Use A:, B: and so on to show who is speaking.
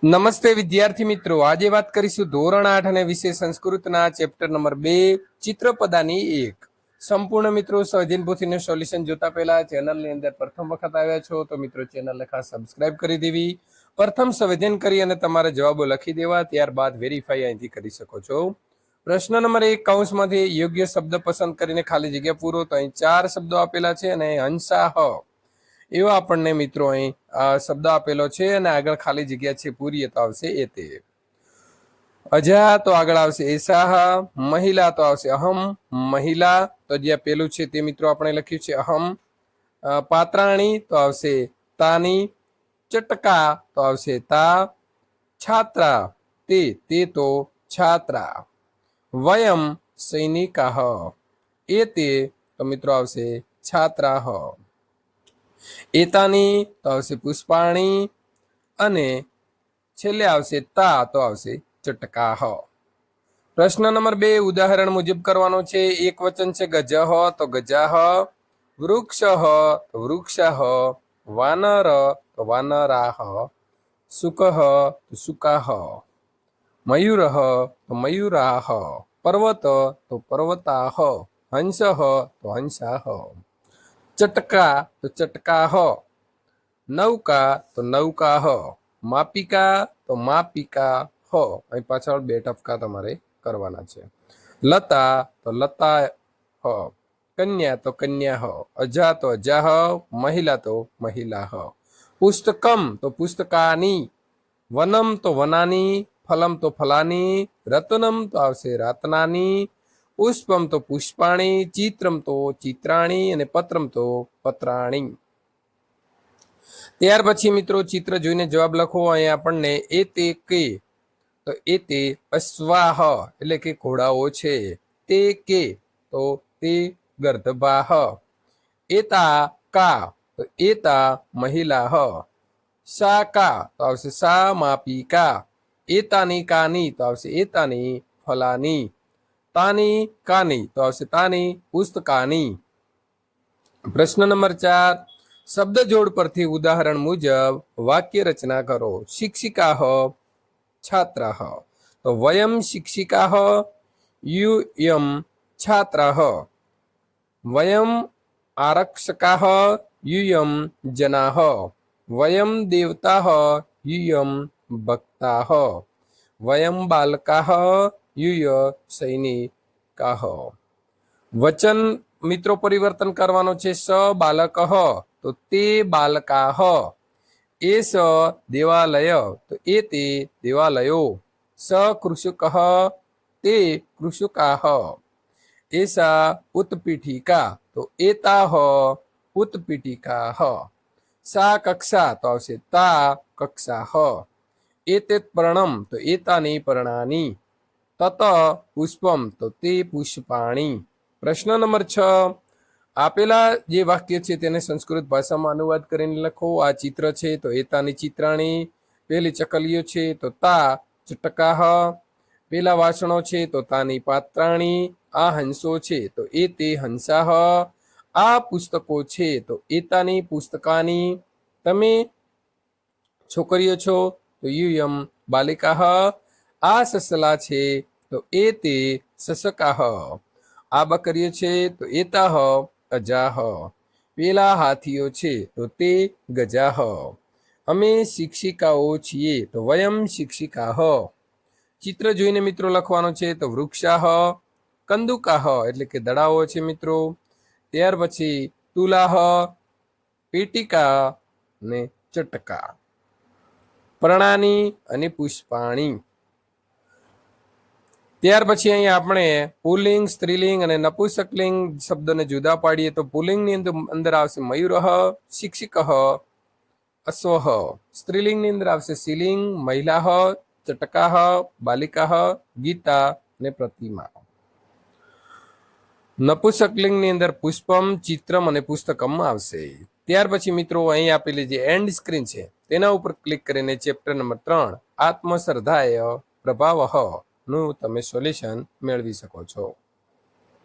A: નમસ્તે વિદ્યાર્થી મિત્રો, આજે વાત કરીશું ધોરણ 8 અને વિષય સંસ્કૃતના ચેપ્ટર નંબર 2 ચિત્રપદાની 1 સંપૂર્ણ મિત્રો સ્વાધ્યાય પોથીનું સોલ્યુશન જોતા પહેલા ચેનલની અંદર પ્રથમ વખત આવ્યા છો તો મિત્રો ચેનલને ખાસ સબસ્ક્રાઇબ કરી દેવી, પ્રથમ સંવેદન કરી અને તમારા જવાબો લખી દેવા, ત્યારબાદ વેરીફાઈ અહીંથી કરી શકો છો। પ્રશ્ન નંબર 1 કૌંસમાંથી યોગ્ય શબ્દ પસંદ કરીને ખાલી જગ્યા પૂરો। તો અહીં 4 શબ્દો આપેલા છે અને હંસાહ એવો આપણને મિત્રો અહીં શબ્દ આપેલો છે અને આગળ ખાલી જગ્યા છે પૂરી તો આવશે એતે। અજા તો આગળ આવશે એસાહ, મહિલા તો આવશે અહમ મહિલા, તો જે પેલું છે તે મિત્રો આપણે લખ્યું છે અહમ। પાત્રાણી તો આવશે તાની, ચટકા તો આવશે તા, છાત્રા તે તો છાત્રા, વયમ સૈનિકાહ એતે તો મિત્રો આવશે છાત્રાહ, એતાની તો આવશે પુષ્પાણી અને છેલ્લે આવશે તા તો આવશે ચટકાહ। પ્રશ્ન નંબર 2 ઉદાહરણ મુજબ કરવાનો છે। એક વચન છે ગજહ તો ગજાહ, વૃક્ષહ તો વૃક્ષાહ, વાનર તો વાનરાહ, સુકહ તો સુકાહ, મયુરહ તો મયુરાહ, પર્વત તો પર્વતાહ, હંસઃ તો હંસાહ, ચટકા તો ચટકાહ, નૌકા તો નૌકાહ, માપિકા તો માપિકાહ, અહીં પાછળ બે ટપકા તમારે કરવાના છે। લતા તો લતાહ, કન્યા તો કન્યાહ, અજા તો અજાહ, મહિલા તો મહિલાહ, પુસ્તકમ તો પુસ્તકાની, વનમ તો વનાની, ફલમ તો ફલાની, રત્નમ તો આવશે રત્નાની, પુષ્પમ તો પુષ્પાણી, ચિત્રમ તો ચિત્રાણી અને પત્રમ તો પત્રાણી। ત્યાર પછી મિત્રો ચિત્ર જોઈને જવાબ લખો। અહીં આપણને એતે કે તો એતે અશ્વાહ એટલે કે ઘોડાઓ છે, તે કે તો તે ગર્દભાહ, એતા કા તો એતા મહિલાહ, સા કા તો આવશે સા માપિકા, એતાની કાની તો આવશે એતાની ફલાની, તાની કાની તો આવશે તાની પુસ્તકાની। પ્રશ્ન નંબર 4 શબ્દ જોડ પરથી ઉદાહરણ મુજબ વાક્ય રચના કરો। શિક્ષિકાહ છાત્રાહ તો વયમ શિક્ષિકાહ, યુયમ છાત્રાહ, વયમ આરક્ષકાહ, યુયમ જનાહ, વયમ દેવતાહ, યુયમ ભક્તાહ, વયમ બાલકાહ, યુય સૈનિકાહ। વચન મિત્રો પરિવર્તન કરવાનો છે। સ બાલકઃ તો તે બાલકાહ, એસ દેવાલય તો એતે દેવાલયો, સ કૃષકઃ તે કૃષકાહ, એસા ઉત્પીઠિકા તો એતાહ ઉત્પીઠિકાહ, સા કક્ષા તો આવશે તા કક્ષાહ, એતેત પર્ણમ તો એતાની પર્ણાની, તત પુષ્પમ તો તે પુષ્પાણી। પ્રશ્ન નંબર 6 આપેલા જે વાક્ય છે તેને સંસ્કૃત ભાષામાં અનુવાદ કરીને લખો। આ ચિત્ર છે તો એતાની ચિત્રાણી, પેલી ચકલીઓ છે તો તા ચટકાહ, પેલા વાસણો છે તો તાની પાત્રાણી, આ હંસો છે તો એતે હંસાહ, આ પુસ્તકો છે તો એતાની પુસ્તકાની, તમે છોકરીઓ છો તો યુયમ બાલિકાહ, આ સસલા છે તો એતે સસકાહ, આ બકરીઓ છે તો એતાહ અજાહ, પેલા હાથીઓ છે તો તે ગજાહ, અમે શિક્ષિકાઓ છીએ તો વયમ શિક્ષિકાહ। ચિત્ર જોઈને મિત્રો લખવાનો છે। તો વૃક્ષાહ, કંદુકાહ એટલે કે દડાઓ છે મિત્રો, ત્યાર પછી તુલાહ, પેટિકા ને ચટકા, પ્રણાની અને પુષ્પાણી। ત્યાર પછી અહીંયા આપણે પુલ્લિંગ, સ્ત્રીલિંગ અને નપુંસકલિંગ શબ્દોને જુદા પાડીએ। તો પુલ્લિંગની અંદર આવશે મયુરઃ, શિક્ષિકઃ, અશ્વઃ, સ્ત્રીલિંગની અંદર આવશે શિલિંગ, મહિલાહ, ચટકાહ, બાલિકાહ, ગીતા અને પ્રતિમા। નપુંસકલિંગની અંદર પુષ્પમ, ચિત્રમ અને પુસ્તકમ આવશે। ત્યાર પછી મિત્રો અહીં આપેલી જે એન્ડ સ્ક્રીન છે તેના ઉપર ક્લિક કરીને ચેપ્ટર નંબર 3 આત્મશ્રદ્ધાય પ્રભાવઃ નું તમે સોલ્યુશન મેળવી શકો છો।